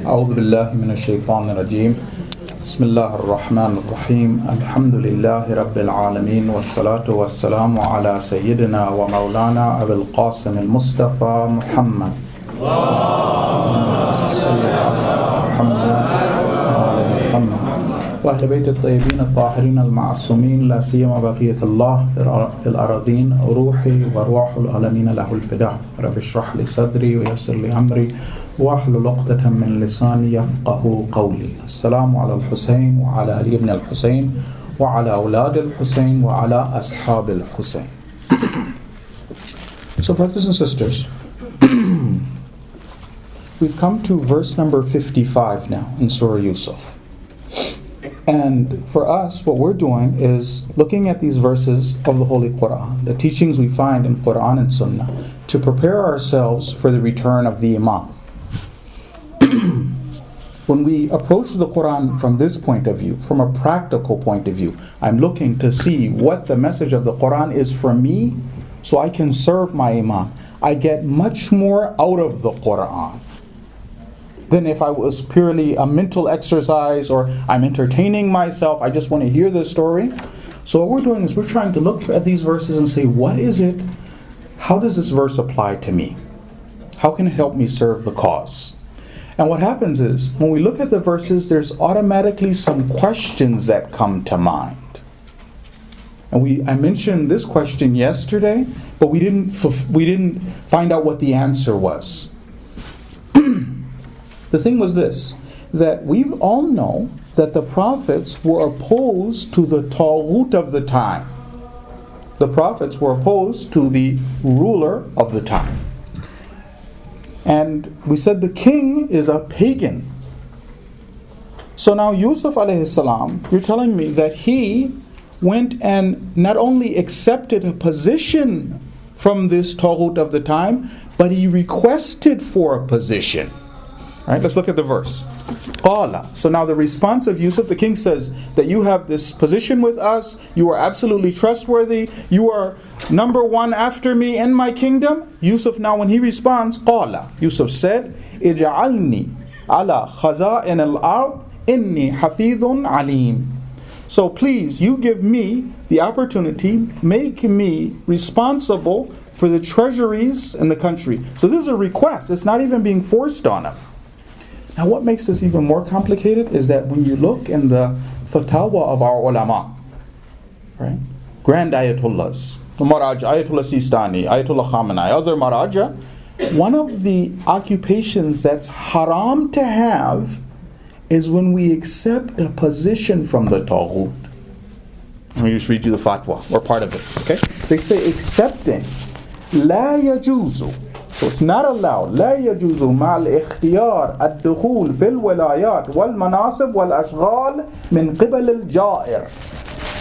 أعوذ بالله من الشيطان الرجيم بسم الله الرحمن الرحيم الحمد لله رب العالمين والصلاة والسلام على سيدنا ومولانا أبي القاسم المصطفى محمد وأهل بيت الطيبين الطاهرين المعصومين لا سيما بقية الله في الأراضين روحي وروح العالمين له الفداء رب اشرح لي صدري ويسر لي أمري واحلل عقدة من لساني يفقه قولي. السلام على الحسين وعلى علي بن الحسين وعلى أولاد الحسين وعلى أصحاب الحسين. So brothers and sisters, we've come to verse number 55 now in Surah Yusuf. And for us, what we're doing is looking at these verses of the Holy Quran, the teachings we find in Quran and Sunnah, to prepare ourselves for the return of the Imam. When we approach the Quran from this point of view, from a practical point of view, I'm looking to see what the message of the Quran is for me so I can serve my Imam. I get much more out of the Quran than if I was purely a mental exercise or I'm entertaining myself. I just want to hear the story. So what we're doing is we're trying to look at these verses and say, what is it? How does this verse apply to me? How can it help me serve the cause? And what happens is, when we look at the verses, there's automatically some questions that come to mind. And I mentioned this question yesterday, but we didn't find out what the answer was. The thing was this, that we all know that the prophets were opposed to the Taghut of the time. The prophets were opposed to the ruler of the time. And we said the king is a pagan. So now Yusuf alayhi salam, you're telling me that he went and not only accepted a position from this Taghut of the time, but he requested for a position. All right, let's look at the verse. Qala. So now the response of Yusuf, the king says that you have this position with us, you are absolutely trustworthy, you are number one after me in my kingdom. Yusuf now when he responds, Qala. Yusuf said, Ij'alni ala khaza'in al-ard inni hafidhun alim. So please, you give me the opportunity, make me responsible for the treasuries in the country. So this is a request, it's not even being forced on him. Now what makes this even more complicated is that when you look in the fatwa of our ulama, right, grand ayatollahs, the Maraj, Ayatollah Sistani, Ayatollah Khamenei, other Maraja, one of the occupations that's haram to have is when we accept a position from the Taghut. Let me just read you the fatwa, or part of it, okay? They say accepting, la yajuzu, so it's not allowed. لا يجوز مع الاختيار الدخول في الولايات والمناصب والأشغال من قبل الجائر.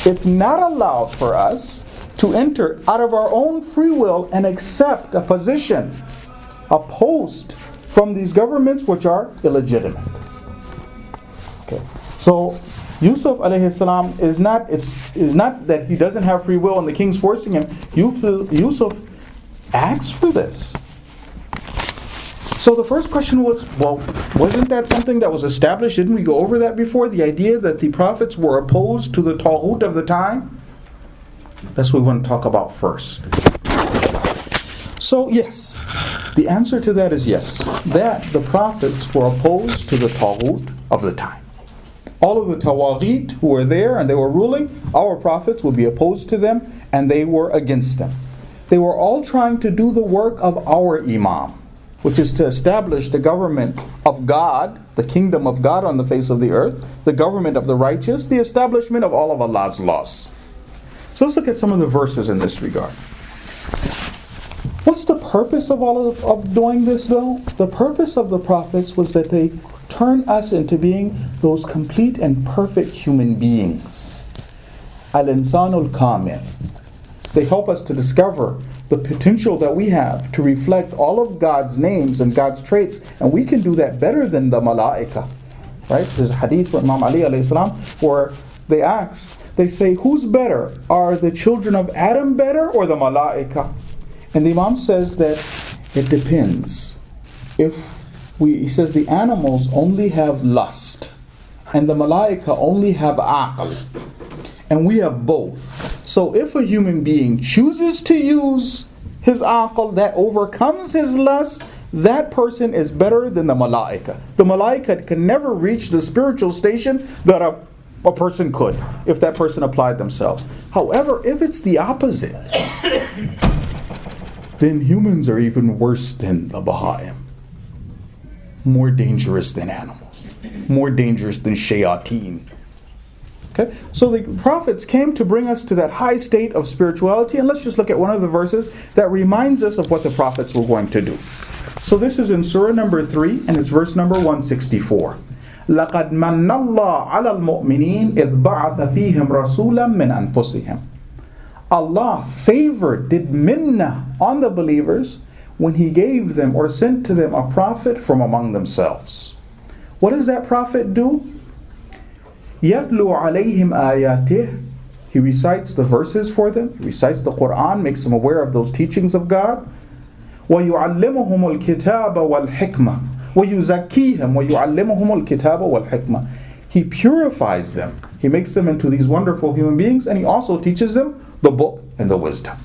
It's not allowed for us to enter out of our own free will and accept a position, a post from these governments which are illegitimate. Okay. So Yusuf alayhi salam is not that he doesn't have free will and the king's forcing him. Yusuf asks for this. So the first question was, well, wasn't that something that was established? Didn't we go over that before? The idea that the prophets were opposed to the Taghut of the time? That's what we want to talk about first. So yes, the answer to that is yes. That the prophets were opposed to the Taghut of the time. All of the Tawaghit who were there and they were ruling, our prophets would be opposed to them and they were against them. They were all trying to do the work of our Imam, which is to establish the government of God, the kingdom of God on the face of the earth, the government of the righteous, the establishment of all of Allah's laws. So let's look at some of the verses in this regard. What's the purpose of of doing this though? The purpose of the prophets was that they turn us into being those complete and perfect human beings. Al-Insanul Kamil. They help us to discover the potential that we have to reflect all of God's names and God's traits, and we can do that better than the malaika. Right? There's a hadith from Imam Ali alayhi salam where they say, who's better? Are the children of Adam better or the malaika? And the Imam says that it depends. If he says the animals only have lust, and the malaika only have aql, and we have both. So if a human being chooses to use his aql that overcomes his lust, that person is better than the malaika. The malaika can never reach the spiritual station that a person could if that person applied themselves. However, if it's the opposite, then humans are even worse than the Baha'im. More dangerous than animals. More dangerous than shayateen. Okay? So the prophets came to bring us to that high state of spirituality, and let's just look at one of the verses that reminds us of what the prophets were going to do. So this is in Surah number 3, and it's verse number 164. لَقَدْ مَنَّ اللَّهُ عَلَى الْمُؤْمِنِينَ إِذْ بَعَثَ فِيهِمْ رَسُولًا مِنْ أَنفُسِهِمْ. Allah favored, did minna on the believers when He gave them or sent to them a prophet from among themselves. What does that prophet do? يَتْلُو عَلَيْهِمْ آيَاتِهِ. He recites the verses for them, he recites the Quran, makes them aware of those teachings of God. وَيُعَلِّمُهُمُ الْكِتَابَ وَالْحِكْمَةِ وَيُزَكِّيهِمْ وَيُعَلِّمُهُمُ الْكِتَابَ وَالْحِكْمَةِ. He purifies them, He makes them into these wonderful human beings, and He also teaches them the book and the wisdom.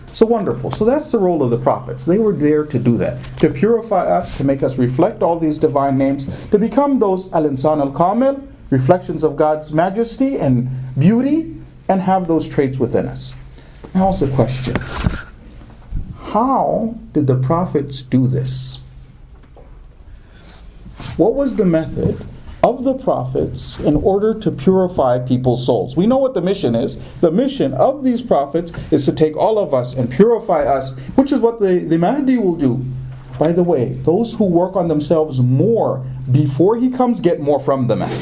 So wonderful. So that's the role of the prophets. They were there to do that, to purify us, to make us reflect all these divine names, to become those al-insan al-kamil, reflections of God's majesty and beauty, and have those traits within us. Now it's a question. How did the prophets do this? What was the method of the prophets in order to purify people's souls? We know what the mission is. The mission of these prophets is to take all of us and purify us, which is what the Mahdi will do. By the way, those who work on themselves more before he comes get more from the Mahdi.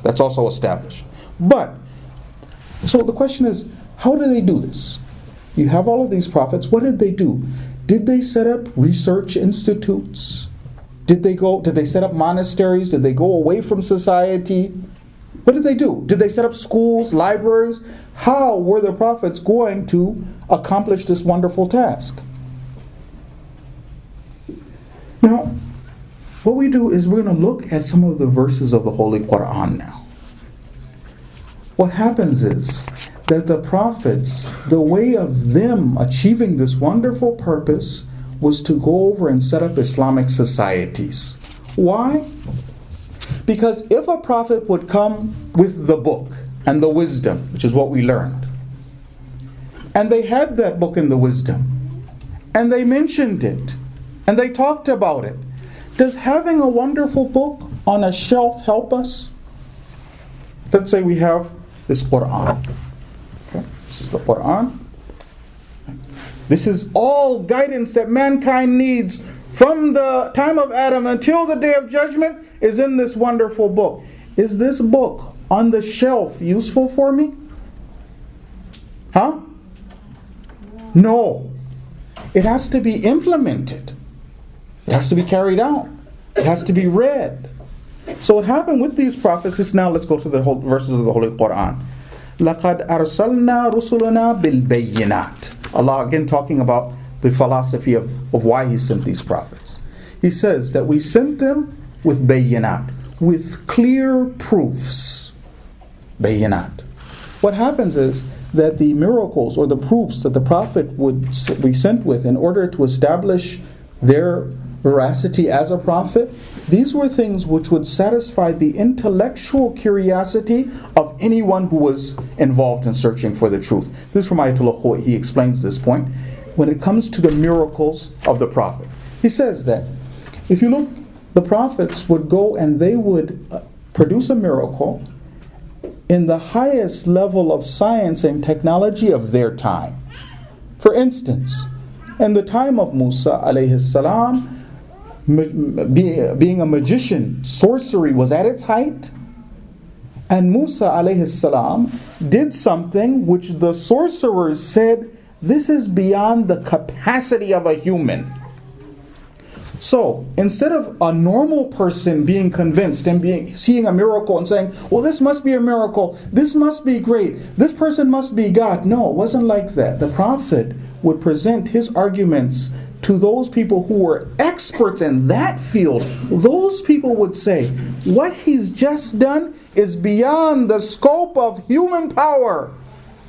That's also established. But, so the question is, how do they do this? You have all of these prophets. What did they do? Did they set up research institutes? Did they set up monasteries? Did they go away from society? What did they do? Did they set up schools, libraries? How were the prophets going to accomplish this wonderful task? Now, what we do is we're going to look at some of the verses of the Holy Quran now. What happens is that the prophets, the way of them achieving this wonderful purpose was to go over and set up Islamic societies. Why? Because if a prophet would come with the book and the wisdom, which is what we learned, and they had that book and the wisdom, and they mentioned it, and they talked about it, does having a wonderful book on a shelf help us? Let's say we have this Quran. Okay, this is the Quran. This is all guidance that mankind needs from the time of Adam until the day of judgment is in this wonderful book. Is this book on the shelf useful for me? Huh? No. It has to be implemented. It has to be carried out. It has to be read. So what happened with these prophets is, now let's go to the whole verses of the Holy Quran. لَقَدْ أَرْسَلْنَا رُسُلَنَا بِالْبَيِّنَاتِ. Allah again talking about the philosophy of why He sent these prophets. He says that we sent them with bayinat, with clear proofs. Bayinat. What happens is that the miracles or the proofs that the prophet would be sent with in order to establish their veracity as a prophet, these were things which would satisfy the intellectual curiosity of anyone who was involved in searching for the truth. This is from Ayatollah Khoy. He explains this point when it comes to the miracles of the prophet. He says that if you look, the prophets would go and they would produce a miracle in the highest level of science and technology of their time. For instance, in the time of Musa alayhi salam, being a magician, sorcery was at its height, and Musa alayhi salam did something which the sorcerers said, this is beyond the capacity of a human. So instead of a normal person being convinced and seeing a miracle and saying, well, this must be a miracle, this must be great, this person must be God. No, it wasn't like that. The prophet would present his arguments to those people who were experts in that field, those people would say, what he's just done is beyond the scope of human power.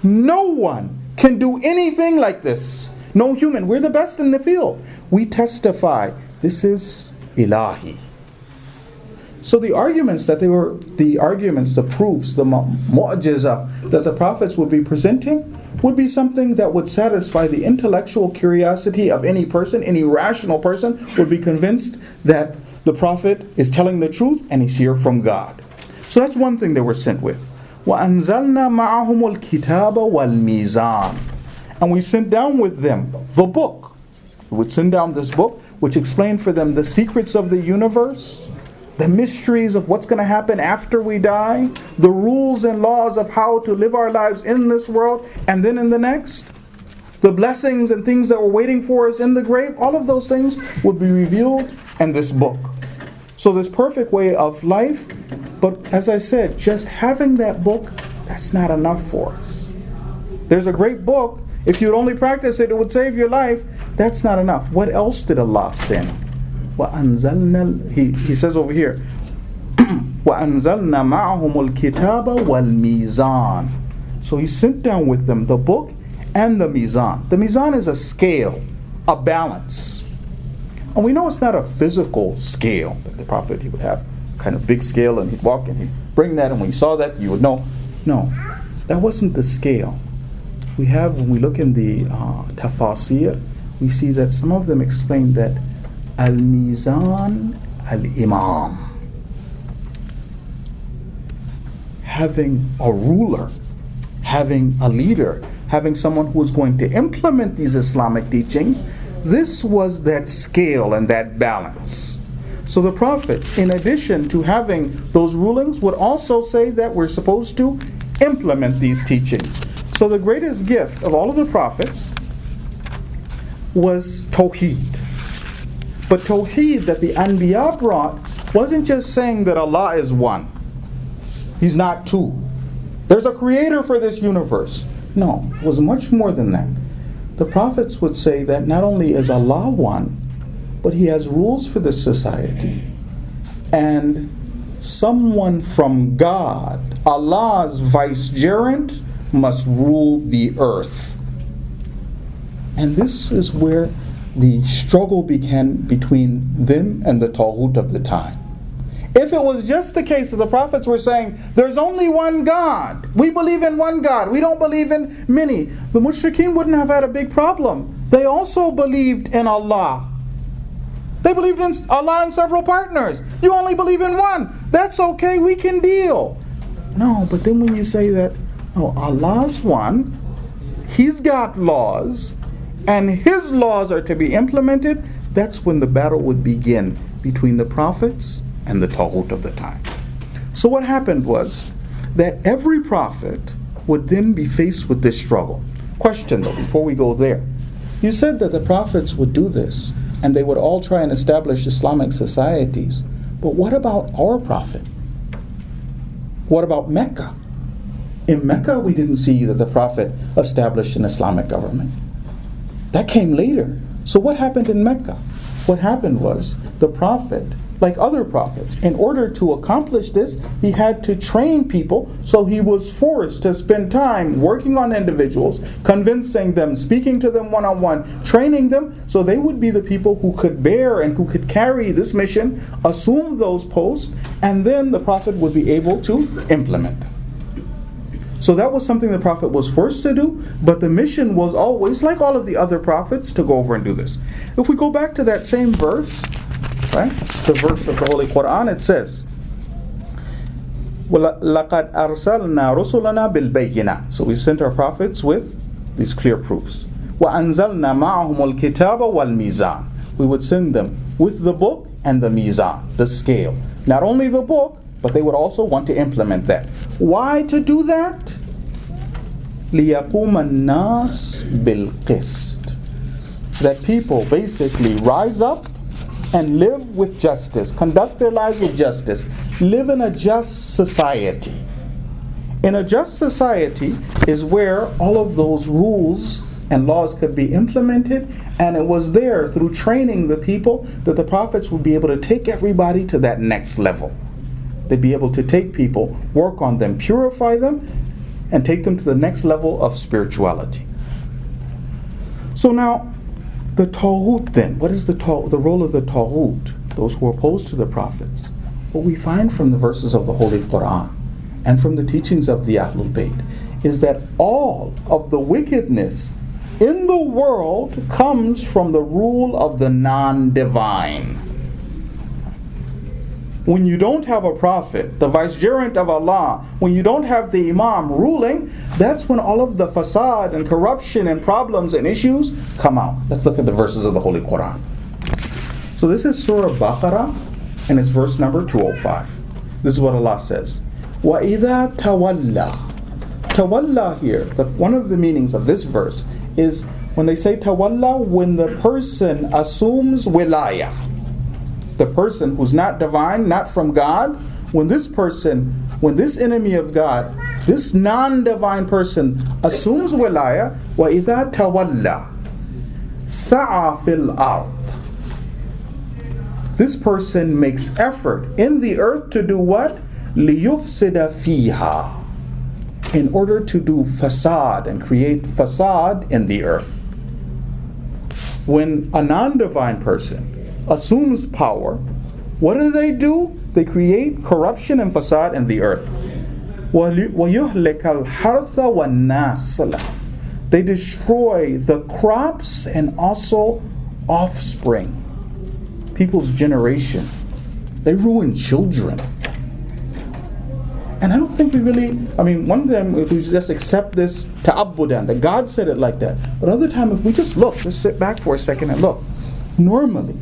No one can do anything like this. No human. We're the best in the field. We testify, this is ilahi. So the arguments, the proofs, the mu'jiza that the prophets would be presenting would be something that would satisfy the intellectual curiosity of any person. Any rational person would be convinced that the prophet is telling the truth and he's here from God. So that's one thing they were sent with. وَأَنزَلْنَا مَعَهُمُ الْكِتَابَ وَالْمِيزَانَ. And we sent down with them the book. We would send down this book which explained for them the secrets of the universe, the mysteries of what's going to happen after we die, the rules and laws of how to live our lives in this world and then in the next, the blessings and things that were waiting for us in the grave. All of those things would be revealed in this book. So this perfect way of life, but as I said, just having that book, that's not enough for us. There's a great book. If you'd only practice it, it would save your life. That's not enough. What else did Allah send? He says over here, وَأَنزَلْنَا مَعَهُمُ الْكِتَابَ وَالْمِيزَانَ. So he sent down with them the book and the mizan. The mizan is a scale, a balance. And we know it's not a physical scale. The Prophet, he would have kind of big scale and he'd walk and he'd bring that, and when you saw that, you would know. No, that wasn't the scale. When we look in the tafasir, we see that some of them explain that al-mizan al-imam, having a ruler, having a leader, having someone who is going to implement these Islamic teachings, this was that scale and that balance. So the prophets, in addition to having those rulings, would also say that we're supposed to implement these teachings. So the greatest gift of all of the prophets was Tawheed. But Tawheed that the Anbiya brought wasn't just saying that Allah is one. He's not two. There's a creator for this universe. No, it was much more than that. The prophets would say that not only is Allah one, but He has rules for this society. And someone from God, Allah's vicegerent, must rule the earth. And this is where the struggle began between them and the Taghut of the time. If it was just the case that the prophets were saying, there's only one God, we believe in one God, we don't believe in many, the mushrikeen wouldn't have had a big problem. They also believed in Allah. They believed in Allah and several partners. You only believe in one. That's okay, we can deal. No, but then when you say that, no, Allah's one, He's got laws, and His laws are to be implemented, that's when the battle would begin between the prophets and the Taghut of the time. So what happened was that every prophet would then be faced with this struggle. Question though, before we go there. You said that the prophets would do this, and they would all try and establish Islamic societies. But what about our prophet? What about Mecca? In Mecca, we didn't see that the prophet established an Islamic government. That came later. So what happened in Mecca? What happened was the prophet, like other prophets, in order to accomplish this, he had to train people, so he was forced to spend time working on individuals, convincing them, speaking to them one-on-one, training them, so they would be the people who could bear and who could carry this mission, assume those posts, and then the prophet would be able to implement them. So that was something the prophet was forced to do, but the mission was always, like all of the other prophets, to go over and do this. If we go back to that same verse, right, the verse of the Holy Quran, it says, وَلَقَدْ أَرْسَلْنَا رُسُلَنَا بِالْبَيِّنَاتِ. So we sent our prophets with these clear proofs. وَأَنزَلْنَا مَعَهُمُ الْكِتَابَ وَالْمِيزَانِ. We would send them with the book and the mizan, the scale. Not only the book, but they would also want to implement that. Why to do that? لِيَقُومَ النَّاسِ بِالْقِسْطِ. That people basically rise up and live with justice, conduct their lives with justice, live in a just society. In a just society is where all of those rules and laws could be implemented, And it was there through training the people that the prophets would be able to take everybody to that next level. They'd be able to take people, work on them, purify them, and take them to the next level of spirituality. So now, the Taghut then, what is the role of the Taghut, those who are opposed to the prophets? What we find from the verses of the Holy Quran and from the teachings of the Ahlul Bayt is that all of the wickedness in the world comes from the rule of the non-divine. When you don't have a prophet, the vicegerent of Allah, when you don't have the imam ruling, that's when all of the fasad and corruption and problems and issues come out. Let's look at the verses of the Holy Quran. So this is Surah Baqarah, and it's verse number 205. This is what Allah says. وَإِذَا تَوَلَّى. Tawalla here, one of the meanings of this verse is when they say tawalla, when the person assumes wilaya. The person who's not divine, not from God, when this enemy of God, this non-divine person assumes wilaya, وَإِذَا تَوَلَّى سَعَى فِي الْأَرْضِ. This person makes effort in the earth to do what? لِيُفْسِدَ فِيهَا. In order to do fasad and create fasad in the earth. When a non-divine person assumes power, what do? They create corruption and fasad in the earth. وَيُهْلِكَ الْحَرْثَ وَالنَّاسَلَ. They destroy the crops and also offspring. People's generation. They ruin children. And I don't think we really, one time if we just accept this ta'abbudan, that God said it like that. But other time if we just sit back for a second and look. Normally,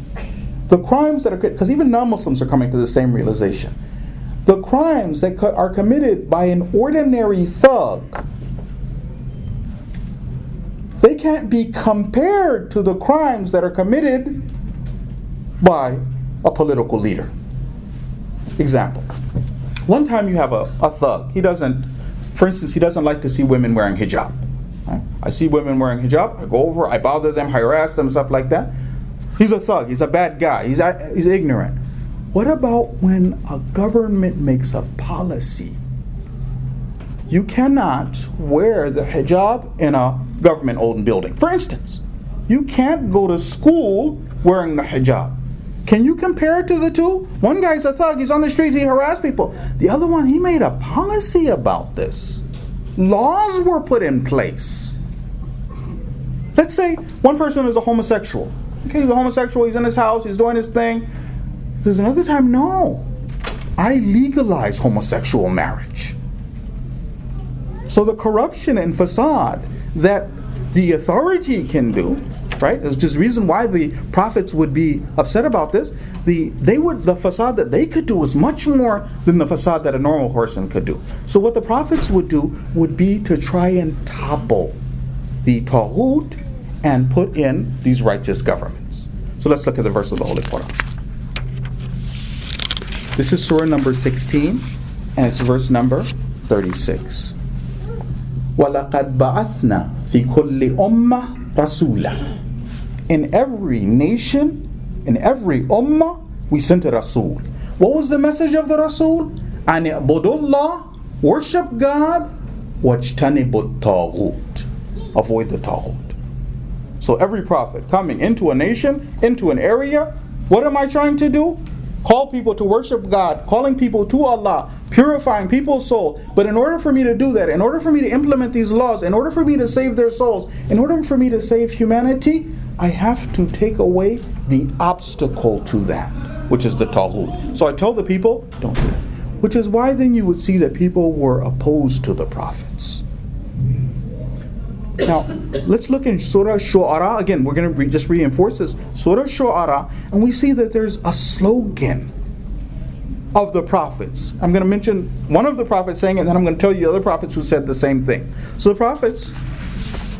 the crimes that are, because even non-Muslims are coming to the same realization. The crimes that are committed by an ordinary thug, they can't be compared to the crimes that are committed by a political leader. Example. One time you have a thug. He doesn't like to see women wearing hijab. Right? I see women wearing hijab, I go over, I bother them, harass them, stuff like that. He's a thug, he's a bad guy, he's ignorant. What about when a government makes a policy? You cannot wear the hijab in a government-owned building. For instance, you can't go to school wearing the hijab. Can you compare it to the two? One guy's a thug, he's on the streets, he harassed people. The other one, he made a policy about this. Laws were put in place. Let's say one person is a homosexual. Okay, he's a homosexual, he's in his house, he's doing his thing. There's another time, no. I legalize homosexual marriage. So the corruption and facade that the authority can do, right? There's just reason why the prophets would be upset about this. The facade that they could do is much more than the facade that a normal person could do. So what the prophets would do would be to try and topple the Taghut and put in these righteous governments. So let's look at the verse of the Holy Quran. This is surah number 16, and it's verse number 36. وَلَقَدْ بَعَثْنَا فِي كُلِّ أُمَّةٍ رَسُولًا. In every nation, in every ummah, we sent a Rasul. What was the message of the Rasul? أَنِ اعْبُدُوا اللَّهَ, worship God, وَاجْتَنِبُوا الطَّاغُوتَ, avoid the Taghut. So every prophet coming into a nation, into an area, what am I trying to do? Call people to worship God, calling people to Allah, purifying people's soul. But in order for me to do that, in order for me to implement these laws, in order for me to save their souls, in order for me to save humanity, I have to take away the obstacle to that, which is the Taghut. So I tell the people, don't do that. Which is why then you would see that people were opposed to the prophets. Now, let's look in Surah Shu'ara. Again, we're going to just reinforce this. Surah Shu'ara, and we see that there's a slogan of the prophets. I'm going to mention one of the prophets saying it, and then I'm going to tell you the other prophets who said the same thing. So the prophets,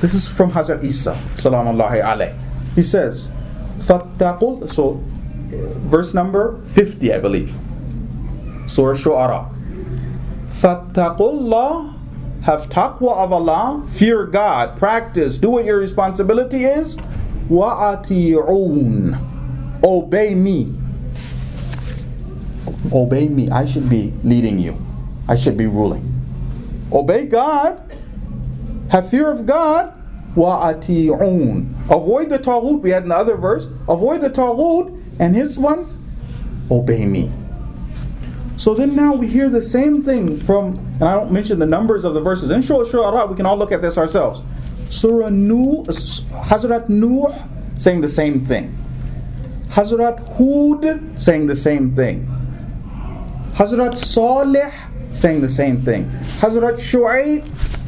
this is from Hazrat Isa, salamullahi alayhi. He says, فَاتَّقُوا, so verse number 50, I believe. Surah Shu'ara. فَاتَّقُوا اللَّهِ, have taqwa of Allah, fear God, practice, do what your responsibility is. وَأَطِيعُونَ. Obey me. Obey me. I should be leading you. I should be ruling. Obey God. Have fear of God. وَأَطِيعُونَ. Avoid the taghut. We had in the other verse. Avoid the taghut. And his one, obey me. So then now we hear the same thing from, and I don't mention the numbers of the verses. In Shura, we can all look at this ourselves. Surah Nuh, Hazrat Nuh saying the same thing. Hazrat Hud saying the same thing. Hazrat Salih saying the same thing. Hazrat Shu'aib,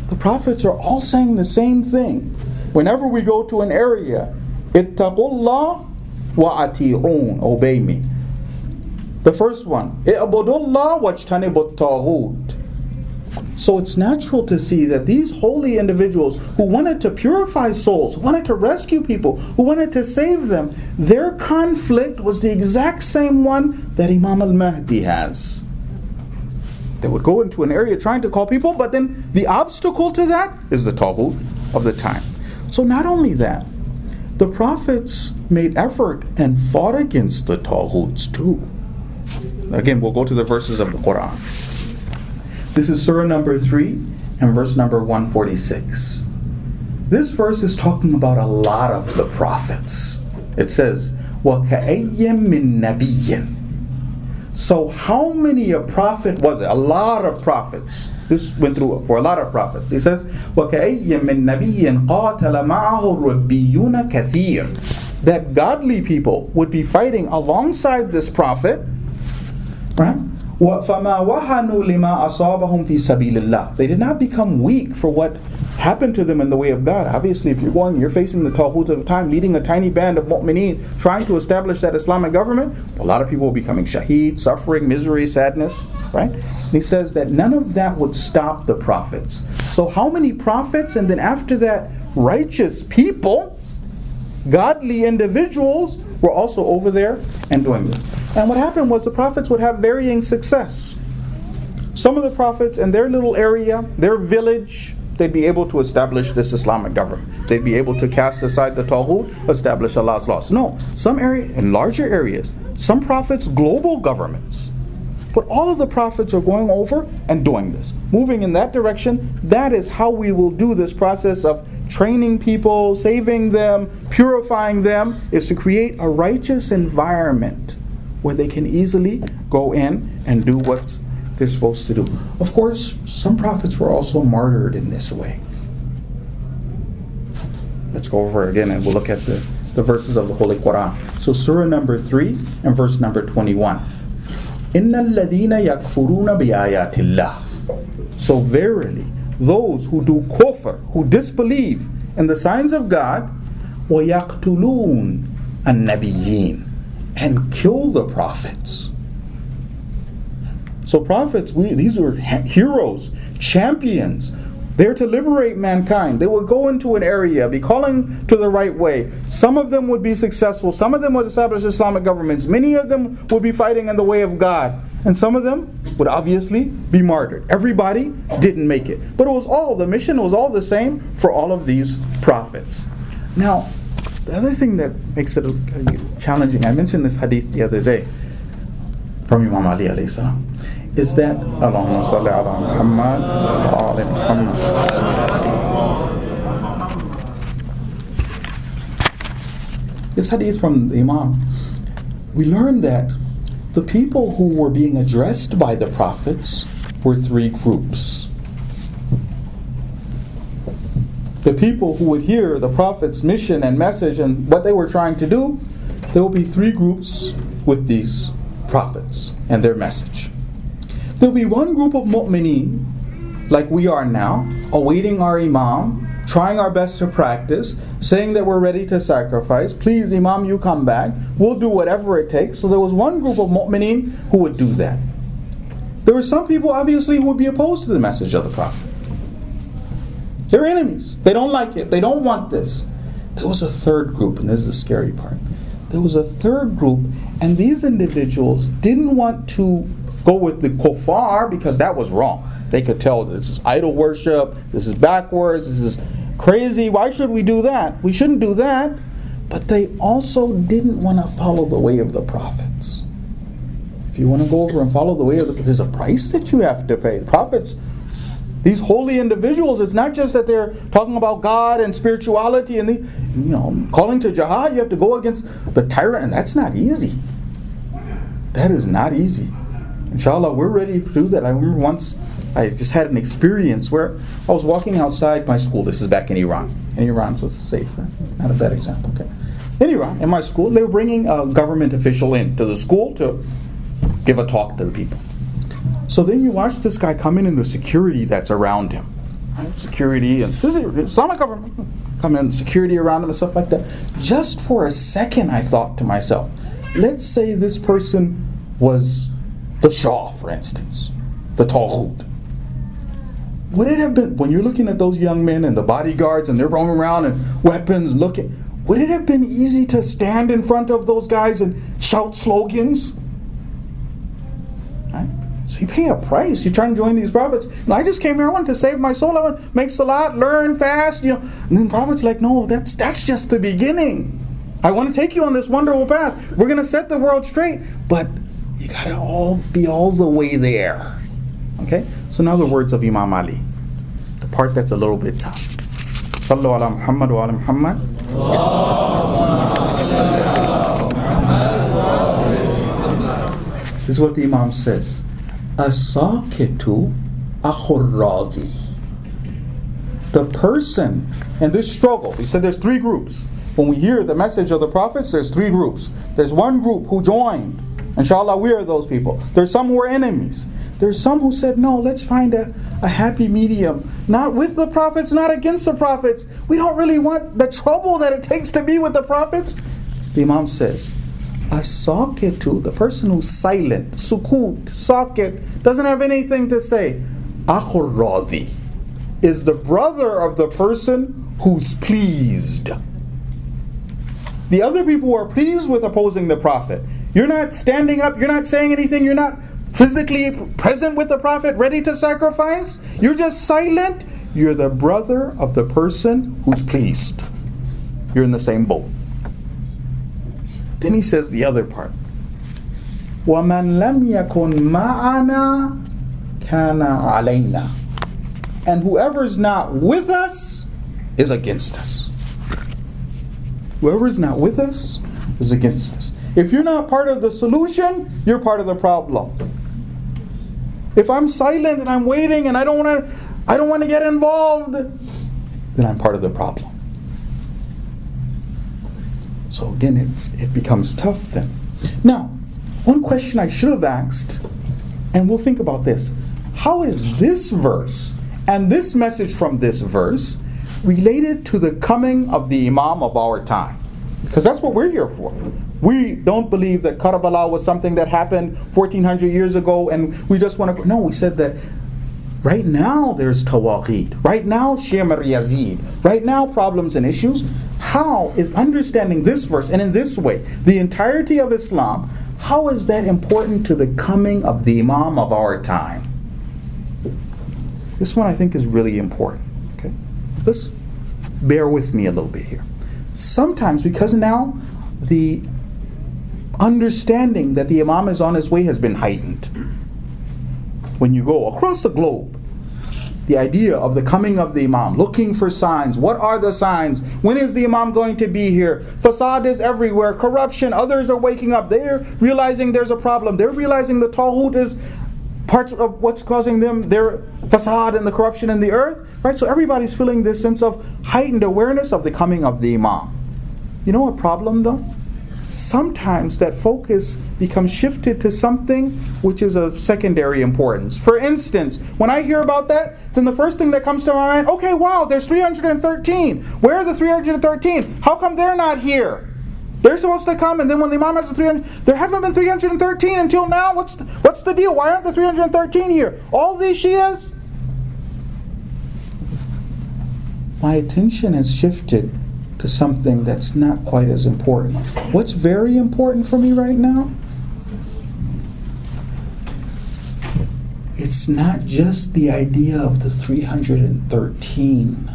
the prophets are all saying the same thing. Whenever we go to an area, ittaqullah wa ati'un, obey me. The first one, i'budullah wajtanibut taghut. So it's natural to see that these holy individuals who wanted to purify souls, who wanted to rescue people, who wanted to save them, their conflict was the exact same one that Imam al-Mahdi has. They would go into an area trying to call people, but then the obstacle to that is the taghut of the time. So not only that, the prophets made effort and fought against the taghuts too. Again, we'll go to the verses of the Quran. This is Surah number 3 and verse number 146. This verse is talking about a lot of the prophets. It says, وَكَأَيٍّ مِّن نَبِيٍّ. So how many a prophet was it? A lot of prophets. This went through for a lot of prophets. He says, وَكَأَيٍّ مِّن نَبِيٍّ قَاتَلَ مَعَهُ رُبِّيُّونَ كَثِيرٌ. That godly people would be fighting alongside this prophet, right? فَمَا وَهَنُوا لِمَا أَصَابَهُمْ فِي سَبِيلِ اللَّهِ. They did not become weak for what happened to them in the way of God. Obviously, if you're facing the taghut of the time, leading a tiny band of mu'mineen, trying to establish that Islamic government, a lot of people will be becoming shaheed, suffering, misery, sadness, right? And he says that none of that would stop the prophets. So how many prophets, and then after that, righteous people, godly individuals, were also over there and doing this. And what happened was the prophets would have varying success. Some of the prophets in their little area, their village, they'd be able to establish this Islamic government. They'd be able to cast aside the taghut, establish Allah's laws. No, some area, in larger areas, some prophets, global governments. But all of the prophets are going over and doing this. Moving in that direction, that is how we will do this process of training people, saving them, purifying them, is to create a righteous environment where they can easily go in and do what they're supposed to do. Of course, some prophets were also martyred in this way. Let's go over again and we'll look at the verses of the Holy Quran. So Surah number 3 and verse number 21. إِنَّ الَّذِينَ يَكْفُرُونَ بِآيَاتِ اللَّهِ. So verily, those who do kufr, who disbelieve in the signs of God, وَيَقْتُلُونَ النَّبِيِّينَ, and kill the prophets. So prophets, these are heroes, champions. They're to liberate mankind. They would go into an area, be calling to the right way. Some of them would be successful. Some of them would establish Islamic governments. Many of them would be fighting in the way of God. And some of them would obviously be martyred. Everybody didn't make it. But it was all, the mission was all the same for all of these prophets. Now, the other thing that makes it challenging, I mentioned this hadith the other day from Imam Ali alayhi salam, is that Allahumma salli ala Muhammad wa ala Muhammad. This hadith from the Imam, we learn that the people who were being addressed by the prophets were 3 groups. The people who would hear the prophet's mission and message and what they were trying to do, there will be 3 groups with these prophets and their message. There will be one group of mu'mineen, like we are now, awaiting our imam, trying our best to practice, saying that we're ready to sacrifice. Please, imam, you come back. We'll do whatever it takes. So there was one group of mu'mineen who would do that. There were some people, obviously, who would be opposed to the message of the prophet. They're enemies. They don't like it. They don't want this. There was a third group, and this is the scary part. There was a third group, and these individuals didn't want to go with the kuffar because that was wrong. They could tell this is idol worship, this is backwards, this is crazy. Why should we do that? We shouldn't do that. but they also didn't want to follow the way of the prophets. If you want to go over and follow the way of there's a price that you have to pay. The prophets, these holy individuals, it's not just that they're talking about God and spirituality and calling to jihad. You have to go against the tyrant, and that's not easy. That is not easy. Inshallah, we're ready to do that. I remember once I just had an experience where I was walking outside my school. This is back in Iran. In Iran, so it's safe. Right? Not a bad example. Okay. In Iran, in my school, they were bringing a government official into the school to give a talk to the people. So then you watch this guy come in and the security that's around him. Right? Security, and this is Islamic government. Come in, security around him and stuff like that. Just for a second, I thought to myself, let's say this person was the Shah, for instance, the Taghut. Would it have been, when you're looking at those young men and the bodyguards and they're roaming around and weapons looking, would it have been easy to stand in front of those guys and shout slogans? Right? So you pay a price. You try to join these prophets. I just came here, I wanted to save my soul. I want to make salat, learn, fast. And then prophets like, no, that's just the beginning. I want to take you on this wonderful path. We're going to set the world straight. But you got to be all the way there. Okay? So now the words of Imam Ali. The part that's a little bit tough. Sallu ala Muhammad wa ala Muhammad. This is what the Imam says. As-sakitu akhur radi. The person in this struggle, he said there's three groups. When we hear the message of the prophets, there's three groups. There's one group who joined. Inshallah, we are those people. There's some who are enemies. There's some who said, no, let's find a happy medium. Not with the prophets, not against the prophets. We don't really want the trouble that it takes to be with the prophets. The Imam says, as-sakitu, the person who's silent, sukut, sakit, doesn't have anything to say, akhur radi, is the brother of the person who's pleased. The other people who are pleased with opposing the prophet. You're not standing up, you're not saying anything, you're not physically present with the prophet, ready to sacrifice. You're just silent. You're the brother of the person who's pleased. You're in the same boat. Then he says the other part. وَمَنْ لَمْ يَكُنْ مَعَنَا كَانَ عَلَيْنَا. And whoever's not with us is against us. Whoever's not with us is against us. If you're not part of the solution, you're part of the problem. If I'm silent and I'm waiting and I don't want to get involved, then I'm part of the problem. So again, it becomes tough then. Now, one question I should have asked, and we'll think about this. How is this verse and this message from this verse related to the coming of the Imam of our time? Because that's what we're here for. We don't believe that Karbala was something that happened 1400 years ago and we just want to... No, we said that right now there's Tawaqid. Right now Shia Yazid. Right now problems and issues. How is understanding this verse and in this way, the entirety of Islam, how is that important to the coming of the Imam of our time? This one I think is really important. Okay, let's bear with me a little bit here. Sometimes, because now the understanding that the Imam is on his way has been heightened. When you go across the globe, the idea of the coming of the Imam, looking for signs. What are the signs? When is the Imam going to be here? Fasad is everywhere. Corruption. Others are waking up. They're realizing there's a problem. They're realizing the Taghut is parts of what's causing them their fasad and the corruption in the earth. Right? So everybody's feeling this sense of heightened awareness of the coming of the Imam. You know what problem though? Sometimes that focus becomes shifted to something which is of secondary importance. For instance, when I hear about that, then the first thing that comes to my mind, okay, wow, there's 313. Where are the 313? How come they're not here? They're supposed to come, and then when the Imam has the 300, there haven't been 313 until now. What's the deal? Why aren't the 313 here? All these Shias? My attention has shifted to something that's not quite as important. What's very important for me right now? It's not just the idea of the 313.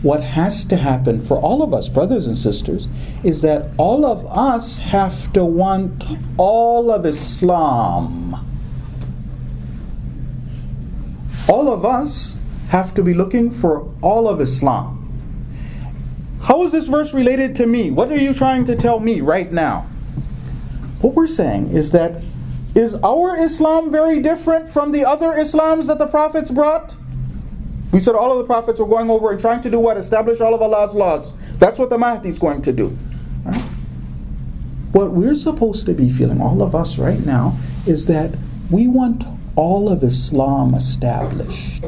what has to happen for all of us, brothers and sisters, is that all of us have to want all of Islam. All of us have to be looking for all of Islam. How is this verse related to me? What are you trying to tell me right now? What we're saying is that, is our Islam very different from the other Islams that the prophets brought? We said all of the prophets are going over and trying to do what? Establish all of Allah's laws. That's what the Mahdi is going to do. Right? What we're supposed to be feeling, all of us right now, is that we want all of Islam established.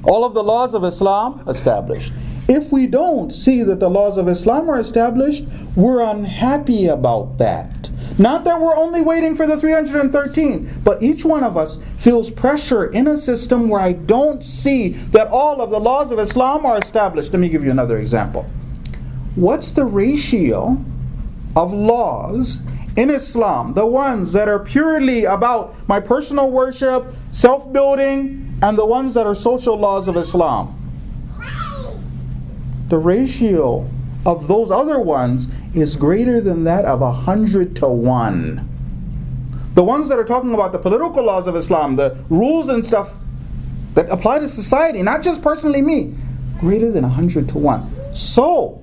All of the laws of Islam established. If we don't see that the laws of Islam are established, we're unhappy about that. Not that we're only waiting for the 313, but each one of us feels pressure in a system where I don't see that all of the laws of Islam are established. Let me give you another example. What's the ratio of laws in Islam, the ones that are purely about my personal worship, self-building, and the ones that are social laws of Islam? The ratio of those other ones is greater than that of 100 to 1. The ones that are talking about the political laws of Islam, the rules and stuff that apply to society, not just personally me, greater than 100 to 1. So,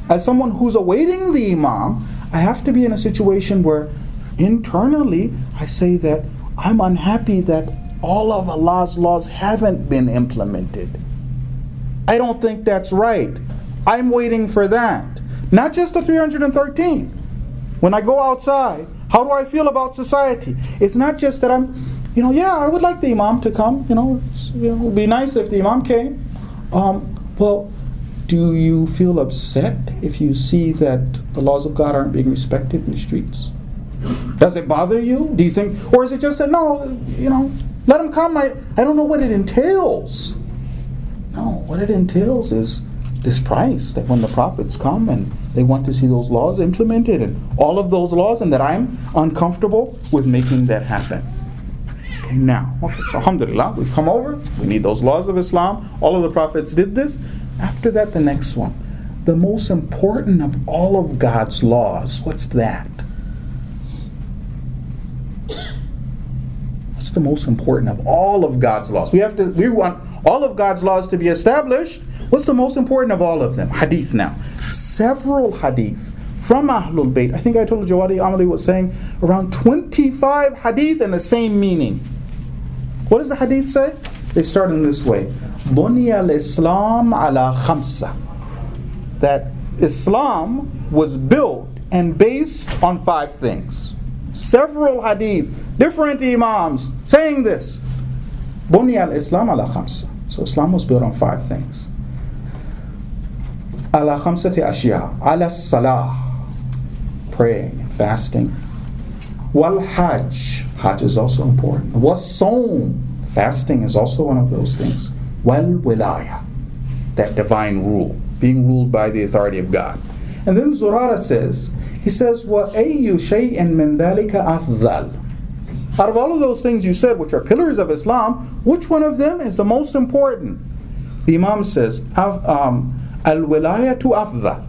as someone who's awaiting the Imam, I have to be in a situation where internally I say that I'm unhappy that all of Allah's laws haven't been implemented. I don't think that's right. I'm waiting for that. Not just the 313. When I go outside, how do I feel about society? It's not just that I'm, I would like the Imam to come. It would be nice if the Imam came. Well, do you feel upset if you see that the laws of God aren't being respected in the streets? Does it bother you? Do you think, or is it just that, no, let him come. I don't know what it entails. No, what it entails is this price, that when the prophets come and they want to see those laws implemented and all of those laws, and that I'm uncomfortable with making that happen. Okay, so alhamdulillah, we've come over, we need those laws of Islam, all of the prophets did this. After that, the next one, the most important of all of God's laws, what's that? What's the most important of all of God's laws? We want all of God's laws to be established. What's the most important of all of them? Hadith now. Several hadith from Ahlul Bayt. I think I told Jawadi Amali was saying around 25 hadith in the same meaning. What does the hadith say? They start in this way. Bunya al-Islam ala khamsa. That Islam was built and based on 5 things. Several hadith, different imams saying this. Bunya al-Islam ala khamsa. So Islam was built on 5 things. Ala khamsati ashya. Ala salah, praying and fasting. Wal hajj. Hajj is also important. Was sawm. Fasting is also one of those things. Wal wilaya. That divine rule. Being ruled by the authority of God. And then Zurara says, he says, وَأَيُّ شَيْءٍ مِّن ذَلِكَ أَفْضَلُ. Out of all of those things you said, which are pillars of Islam, which one of them is the most important? The Imam says, Al-wilayatu afdal.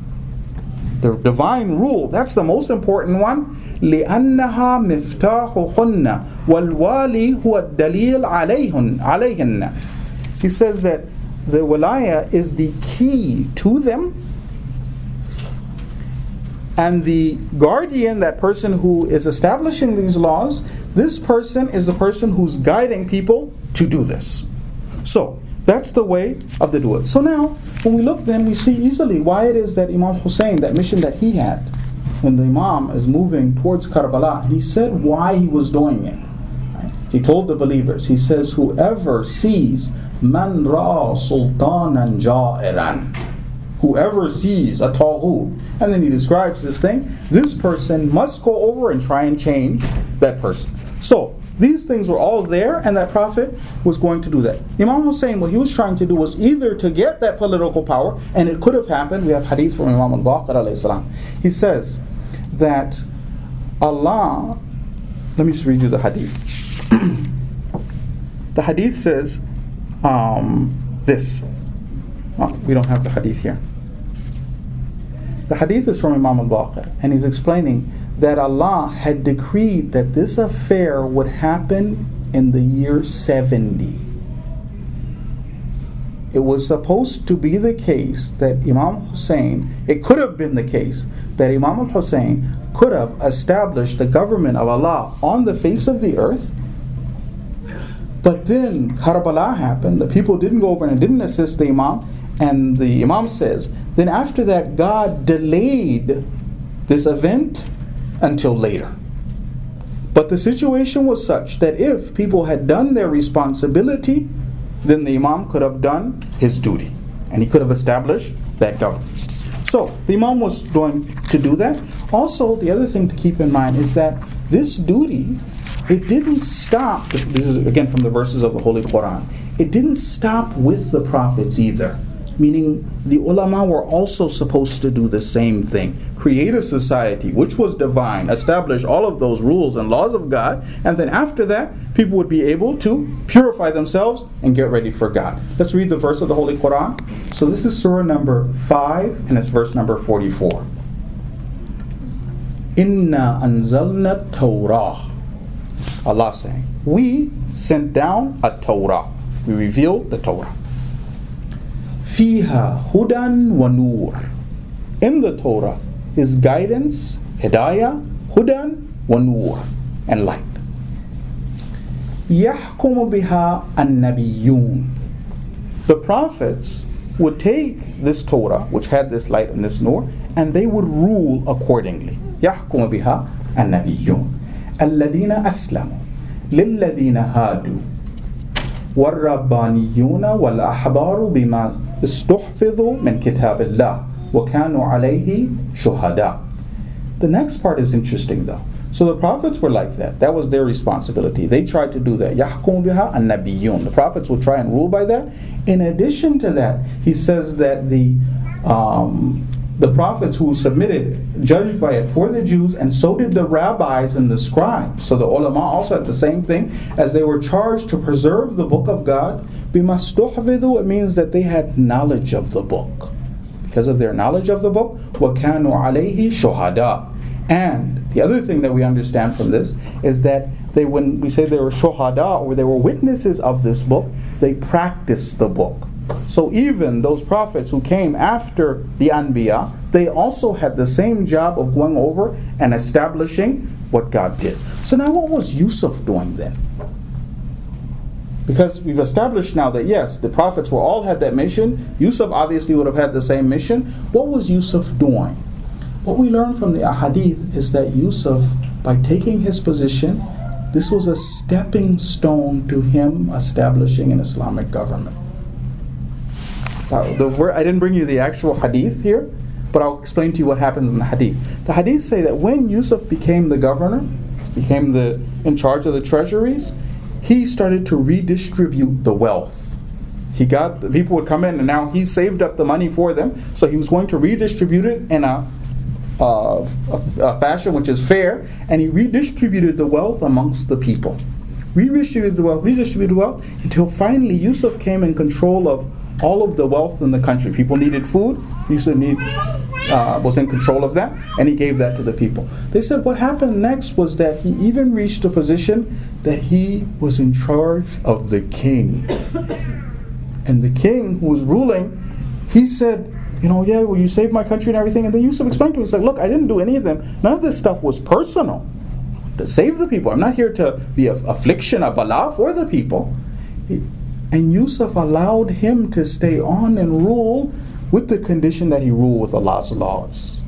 The divine rule, that's the most important one. لِأَنَّهَا مِفْتَاحُهُنَّ وَالْوَالِي هُوَ الدَّلِيلُ عَلَيْهِنَّ. He says that the wilaya is the key to them, and the guardian, that person who is establishing these laws, this person is the person who's guiding people to do this. So, that's the way of the do it. So now, when we look then, we see easily why it is that Imam Hussein, that mission that he had, when the Imam is moving towards Karbala, and he said why he was doing it. Right? He told the believers, he says, whoever sees man ra sultanan ja'iran, whoever sees a tawhut, and then he describes this thing, this person must go over and try and change that person. So, these things were all there, and that Prophet was going to do that. Imam Hussein, what he was trying to do was either to get that political power, and it could have happened. We have hadith from Imam al-Baqir alayhi salam. He says that Allah, let me just read you the hadith. The hadith says this. We don't have the hadith here. The hadith is from Imam al-Baqir, and he's explaining that Allah had decreed that this affair would happen in the year 70. It was supposed to be the case that Imam Hussein, it could have been the case that Imam al-Hussein could have established the government of Allah on the face of the earth. But then Karbala happened, the people didn't go over and didn't assist the Imam, and the Imam says, then after that God delayed this event until later. But the situation was such that if people had done their responsibility, then the Imam could have done his duty, and he could have established that government. So the Imam was going to do that. Also, the other thing to keep in mind is that this duty, it didn't stop. This is again from the verses of the Holy Quran. It didn't stop with the prophets either. Meaning the ulama were also supposed to do the same thing. Create a society which was divine, establish all of those rules and laws of God, and then after that, people would be able to purify themselves and get ready for God. Let's read the verse of the Holy Quran. So this is surah number 5, and it's verse number 44. Inna anzalna Torah. Allah saying, we sent down a Torah. We revealed the Torah. Fiha hudan wa nur. In the Torah is guidance, hidayah, hudan wa nur, and light. Yahkumu biha an-nabiyyun. The prophets would take this Torah, which had this light and this nur, and they would rule accordingly. Yahkumu biha an-nabiyyun. Alladhina aslamu lilladhina hadu. والربانيون والأحبار بما استحفظوا من كتاب الله وكانوا عليه شهداء. The next part is interesting though. So the prophets were like that. That was their responsibility. They tried to do that. يحكم بها النبيون. The prophets would try and rule by that. In addition to that, he says that the prophets who submitted judged by it for the Jews, and so did the rabbis and the scribes. So the ulama also had the same thing, as they were charged to preserve the book of God. Bimastuhvidu, it means that they had knowledge of the book. Because of their knowledge of the book, وَكَانُوا عَلَيْهِ شُهَدَاء. And the other thing that we understand from this is that when we say they were shuhada, or they were witnesses of this book, they practiced the book. So even those prophets who came after the Anbiya, they also had the same job of going over and establishing what God did. So now what was Yusuf doing then? Because we've established now that yes, the prophets were all had that mission. Yusuf obviously would have had the same mission. What was Yusuf doing? What we learn from the ahadith is that Yusuf, by taking his position, this was a stepping stone to him establishing an Islamic government. I didn't bring you the actual hadith here, but I'll explain to you what happens in the hadith. The hadith say that when Yusuf became the governor, became in charge of the treasuries, he started to redistribute the wealth. The people would come in, and now he saved up the money for them, so he was going to redistribute it in a fashion which is fair, and he redistributed the wealth amongst the people. Redistributed the wealth, until finally Yusuf came in control of all of the wealth in the country. People needed food. Yusuf was in control of that, and he gave that to the people. They said what happened next was that he even reached a position that he was in charge of the king. And the king who was ruling, he said, yeah, well, you saved my country and everything. And then Yusuf explained to him, he said, look, I didn't do any of them. None of this stuff was personal. To save the people. I'm not here to be an affliction, a bala for the people. And Yusuf allowed him to stay on and rule with the condition that he ruled with Allah's laws.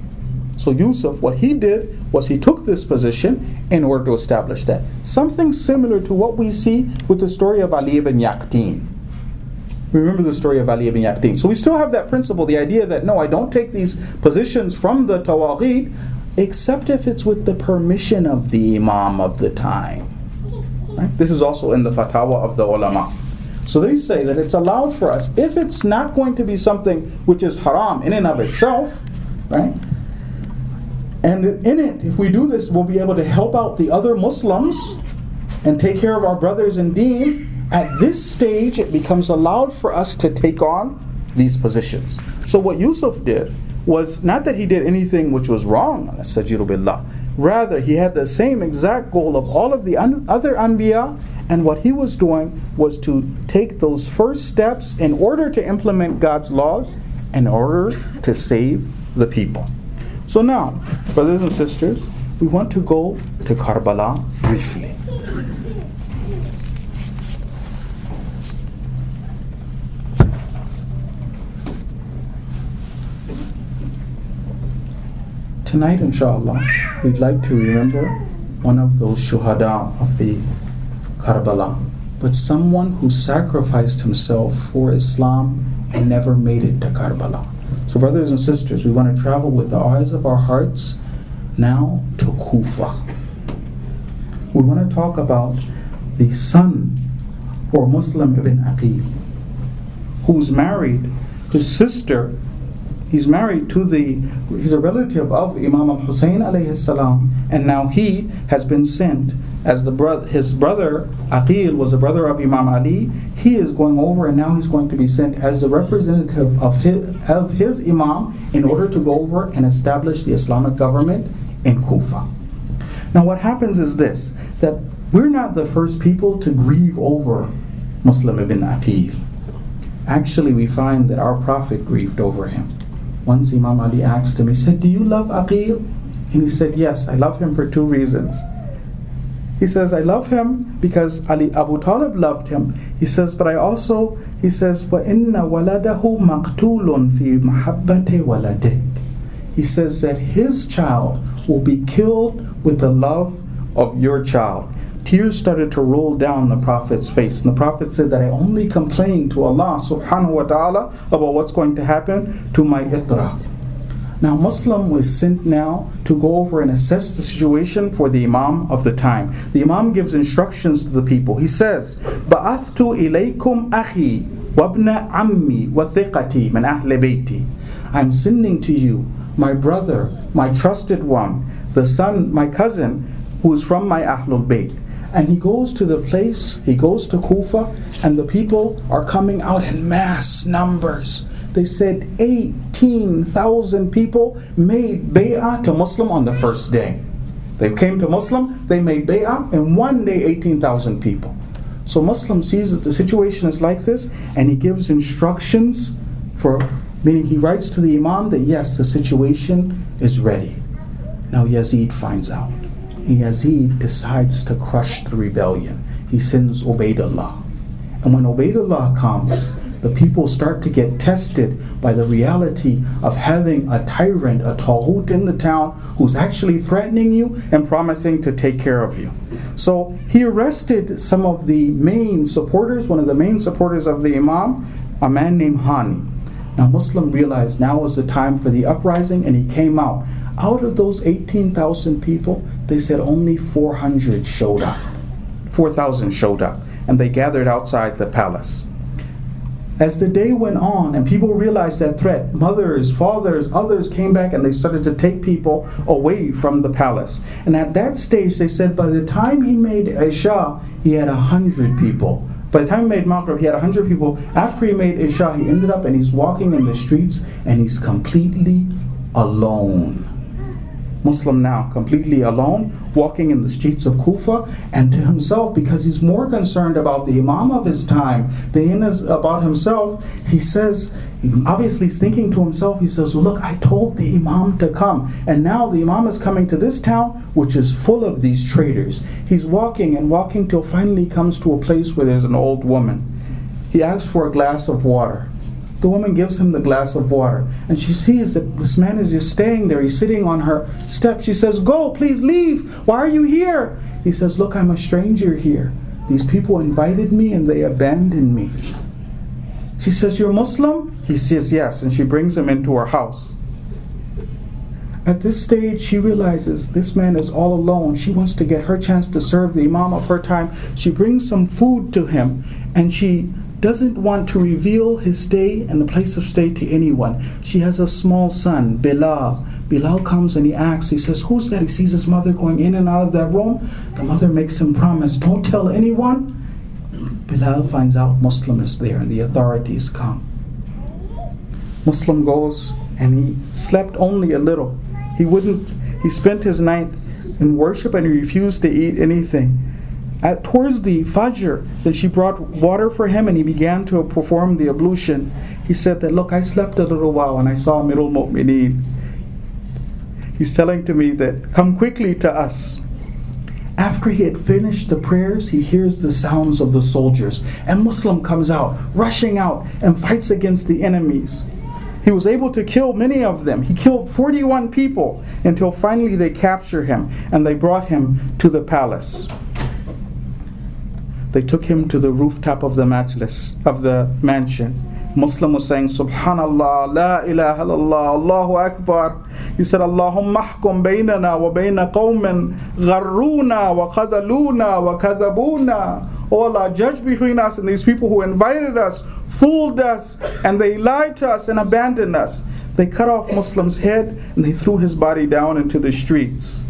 So Yusuf, what he did was he took this position in order to establish that. Something similar to what we see with the story of Ali ibn Yaqtin. Remember the story of Ali ibn Yaqtin. So we still have that principle, the idea that no, I don't take these positions from the Tawaghid, except if it's with the permission of the Imam of the time. Right? This is also in the fatwa of the ulama. So they say that it's allowed for us, if it's not going to be something which is haram in and of itself, right? And in it, if we do this, we'll be able to help out the other Muslims and take care of our brothers in deen. At this stage, it becomes allowed for us to take on these positions. So what Yusuf did was not that he did anything which was wrong, astaghfiru billah. Rather, he had the same exact goal of all of the other Anbiya, and what he was doing was to take those first steps in order to implement God's laws, in order to save the people. So now, brothers and sisters, we want to go to Karbala briefly. Tonight, inshallah, we'd like to remember one of those shuhada of the Karbala, but someone who sacrificed himself for Islam and never made it to Karbala. So brothers and sisters, we want to travel with the eyes of our hearts now to Kufa. We want to talk about the son or Muslim ibn Aqil, who's married, his sister. He's married to he's a relative of Imam al-Hussein alayhi salam, and now he has been sent as his brother Aqil was a brother of Imam Ali. He is going over, and now he's going to be sent as the representative of his Imam in order to go over and establish the Islamic government in Kufa. Now what happens is this, that we're not the first people to grieve over Muslim ibn Aqil. Actually, we find that our Prophet grieved over him. Once Imam Ali asked him, he said, "Do you love Aqil?" And he said, "Yes, I love him for two reasons." He says, "I love him because Abu Talib loved him." He says, "But he says, وَإِنَّ وَلَدَهُ مَقْتُولٌ فِي مَحَبَّةِ وَلَدِهِ." He says that his child will be killed with the love of your child. Tears started to roll down the Prophet's face, and the Prophet said that I only complain to Allah subhanahu wa ta'ala about what's going to happen to my itra. Now Muslim was sent now to go over and assess the situation for the Imam of the time. The Imam gives instructions to the people. He says, "Ba'athtu ilaykum akhi wabna ammi wa thiqati min ahli bayti." I'm sending to you my brother, my trusted one, the son, my cousin, who is from my Ahlul Bayt. And he goes to the place, he goes to Kufa, and the people are coming out in mass numbers. They said 18,000 people made bay'ah to Muslim on the first day. They came to Muslim, they made bay'ah, and one day 18,000 people. So Muslim sees that the situation is like this, and he gives instructions meaning he writes to the Imam that yes, the situation is ready. Now Yazid finds out. And Yazid decides to crush the rebellion. He sends Ubaidullah. And when Ubaidullah comes, the people start to get tested by the reality of having a tyrant, a taghut in the town who's actually threatening you and promising to take care of you. So he arrested some of the main supporters, one of the main supporters of the Imam, a man named Hani. Now Muslim realized now was the time for the uprising, and he came out. Out of those 18,000 people, they said only 400 showed up. 4,000 showed up, and they gathered outside the palace. As the day went on and people realized that threat, mothers, fathers, others came back and they started to take people away from the palace. And at that stage, they said by the time he made Isha, he had 100 people. By the time he made Maghrib, he had 100 people. After he made Isha, he ended up and he's walking in the streets and he's completely alone. Muslim now, completely alone, walking in the streets of Kufa, and to himself, because he's more concerned about the Imam of his time than he is about himself, he says, obviously he's thinking to himself, he says, well, look, I told the Imam to come, and now the Imam is coming to this town, which is full of these traitors. He's walking and walking till finally he comes to a place where there's an old woman. He asks for a glass of water. The woman gives him the glass of water, and she sees that this man is just staying there. He's sitting on her step. She says, go, please leave. Why are you here? He says, look, I'm a stranger here. These people invited me and they abandoned me. She says, you're Muslim? He says, yes, and she brings him into her house. At this stage, she realizes this man is all alone. She wants to get her chance to serve the Imam of her time. She brings some food to him, and she doesn't want to reveal his stay and the place of stay to anyone. She has a small son, Bilal. Bilal comes and he asks, he says, who's that? He sees his mother going in and out of that room. The mother makes him promise, don't tell anyone. Bilal finds out Muslim is there and the authorities come. Muslim goes and he slept only a little. He spent his night in worship and he refused to eat anything. Towards the Fajr, then she brought water for him and he began to perform the ablution. He said that, look, I slept a little while and I saw Amirul Mu'mineen. He's telling to me that, come quickly to us. After he had finished the prayers, he hears the sounds of the soldiers. And Muslim comes out, rushing out, and fights against the enemies. He was able to kill many of them. He killed 41 people until finally they captured him and they brought him to the palace. They took him to the rooftop of the majlis, of the mansion. Muslim was saying, Subhanallah, La ilaha illallah, Allahu Akbar. He said, Allahumma ahkum baynana wa bayna qawmin gharruna wa qadaluna wa kadabuna. Oh Allah, judge between us and these people who invited us, fooled us, and they lied to us and abandoned us. They cut off Muslim's head and they threw his body down into the streets.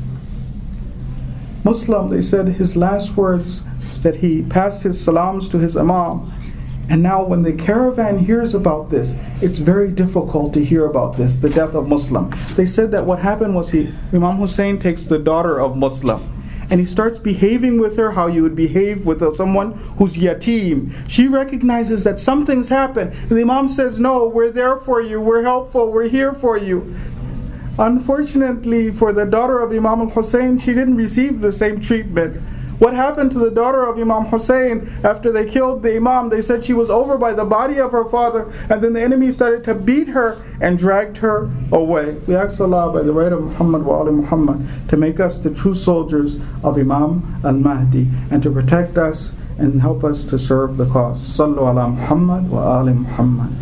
Muslim, they said his last words, that he passed his salams to his imam. And now when the caravan hears about this, it's very difficult to hear about this, the death of Muslim. They said that what happened was Imam Hussein takes the daughter of Muslim and he starts behaving with her how you would behave with someone who's yatim. She recognizes that something's happened. The Imam says, no, we're there for you, we're helpful, we're here for you. Unfortunately for the daughter of Imam al-Hussein, she didn't receive the same treatment. What happened to the daughter of Imam Hussein after they killed the Imam? They said she was over by the body of her father, and then the enemy started to beat her and dragged her away. We ask Allah by the right of Muhammad wa ali Muhammad to make us the true soldiers of Imam al-Mahdi and to protect us and help us to serve the cause. Sallu ala Muhammad wa ali Muhammad.